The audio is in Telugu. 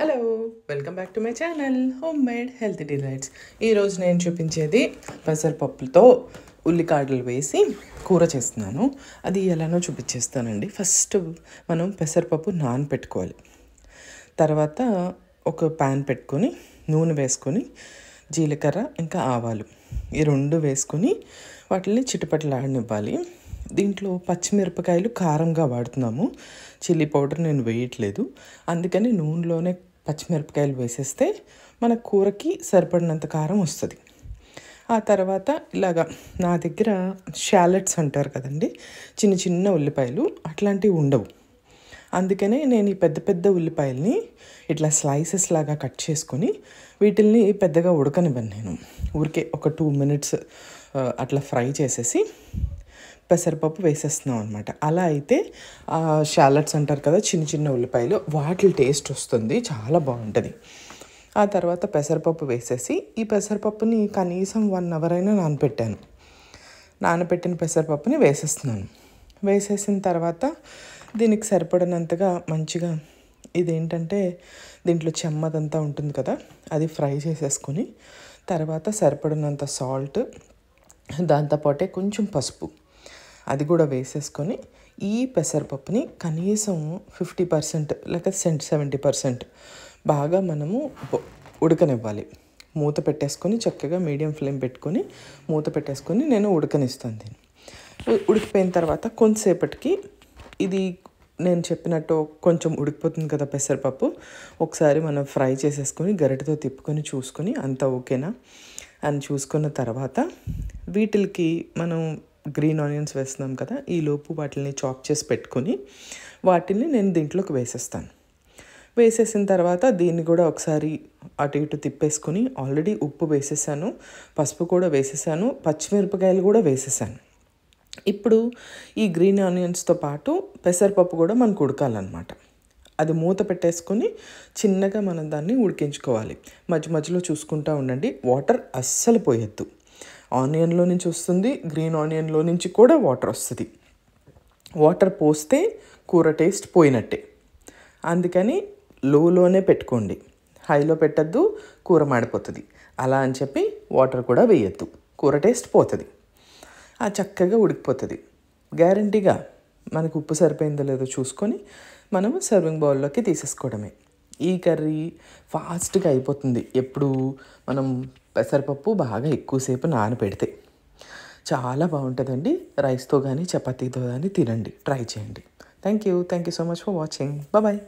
Hello, welcome back to my channel home made healthy delights. ఈరోజు నేను చూపించేది పెసరపప్పులతో ఉల్లికాడలు వేసి కూర చేస్తున్నాను. అది ఎలానో చూపించేస్తానండి. ఫస్ట్ మనం పెసరపప్పు నానబెట్టుకోవాలి. తర్వాత ఒక ప్యాన్ పెట్టుకొని నూనె వేసుకొని జీలకర్ర ఇంకా ఆవాలు ఈ రెండు వేసుకొని వాటిని చిటపటలాడనివ్వాలి. దీంట్లో పచ్చిమిరపకాయలు కారంగా వాడుతున్నాము, చిల్లీ పౌడర్ నేను వేయట్లేదు. అందుకని నూనెలోనే పచ్చిమిరపకాయలు వేసేస్తే మన కూరకి సరిపడినంత కారం వస్తుంది. ఆ తర్వాత ఇలాగా నా దగ్గర షాలెట్స్ అంటారు కదండి, చిన్న చిన్న ఉల్లిపాయలు అట్లాంటివి ఉండవు. అందుకనే నేను ఈ పెద్ద పెద్ద ఉల్లిపాయల్ని ఇట్లా స్లైసెస్ లాగా కట్ చేసుకొని వీటిల్ని పెద్దగా ఉడకనివ్వను. నేను ఊరికే ఒక 2 minutes అట్లా ఫ్రై చేసేసి పెసరపప్పు వేసేస్తున్నాం అనమాట. అలా అయితే షాలెట్స్ అంటారు కదా, చిన్న చిన్న ఉల్లిపాయలు, వాటి టేస్ట్ వస్తుంది, చాలా బాగుంటుంది. ఆ తర్వాత పెసరపప్పు వేసేసి ఈ పెసరపప్పుని కనీసం 1 hour అయినా నానబెట్టాను. నానబెట్టిన పెసరపప్పుని వేసేస్తున్నాను. వేసేసిన తర్వాత దీనికి సరిపడినంతగా మంచిగా ఇదేంటంటే దీంట్లో చెమ్మదంతా ఉంటుంది కదా, అది ఫ్రై చేసేసుకొని తర్వాత సరిపడినంత సాల్ట్, దాంతోపాటే కొంచెం పసుపు అది కూడా వేసేసుకొని ఈ పెసరపప్పుని కనీసం 50% లేక 70% బాగా మనము ఉడకనివ్వాలి. మూత పెట్టేసుకొని చక్కగా మీడియం ఫ్లేమ్ పెట్టుకొని మూత పెట్టేసుకొని నేను ఉడకనిస్తాను. దీన్ని ఉడికిపోయిన తర్వాత కొంతసేపటికి ఇది నేను చెప్పినట్టు కొంచెం ఉడికిపోతుంది కదా పెసరపప్పు, ఒకసారి మనం ఫ్రై చేసేసుకొని గరిటెతో తిప్పుకొని చూసుకొని అంతా ఓకేనా అని చూసుకున్న తర్వాత వీటికి మనం గ్రీన్ ఆనియన్స్ వేస్తున్నాం కదా, ఈ లోపు వాటిని చాప్ చేసి పెట్టుకొని వాటిని నేను దీంట్లోకి వేసేస్తాను. వేసేసిన తర్వాత దీన్ని కూడా ఒకసారి అటు ఇటు తిప్పేసుకొని ఆల్రెడీ ఉప్పు వేసేసాను, పసుపు కూడా వేసేసాను, పచ్చిమిరపకాయలు కూడా వేసేసాను. ఇప్పుడు ఈ గ్రీన్ ఆనియన్స్తో పాటు పెసరపప్పు కూడా మనకు ఉడకాలన్నమాట. అది మూత పెట్టేసుకొని చిన్నగా మనం దాన్ని ఉడికించుకోవాలి. మధ్య మధ్యలో చూసుకుంటూ ఉండండి, వాటర్ అస్సలు పోయొద్దు. ఆనియన్లో నుంచి వస్తుంది, గ్రీన్ ఆనియన్లో నుంచి కూడా వాటర్ వస్తుంది. వాటర్ పోస్తే కూర టేస్ట్ పోయినట్టే. అందుకని లోనే పెట్టుకోండి, హైలో పెట్టద్దు, కూర మాడిపోతుంది. అలా అని చెప్పి వాటర్ కూడా వేయద్దు, కూర టేస్ట్ పోతుంది. ఆ చక్కగా ఉడికిపోతుంది. గ్యారంటీగా మనకు ఉప్పు సరిపోయిందో లేదో చూసుకొని మనం సర్వింగ్ బౌల్లోకి తీసేసుకోవడమే. ఈ కర్రీ ఫాస్ట్గా అయిపోతుంది ఎప్పుడు మనం పెసరపప్పు బాగా ఎక్కువసేపు నానబెడితే. చాలా బాగుంటుందండి. రైస్తో కానీ చపాతీతో కానీ తినండి, ట్రై చేయండి. Thank you so much for watching. Bye.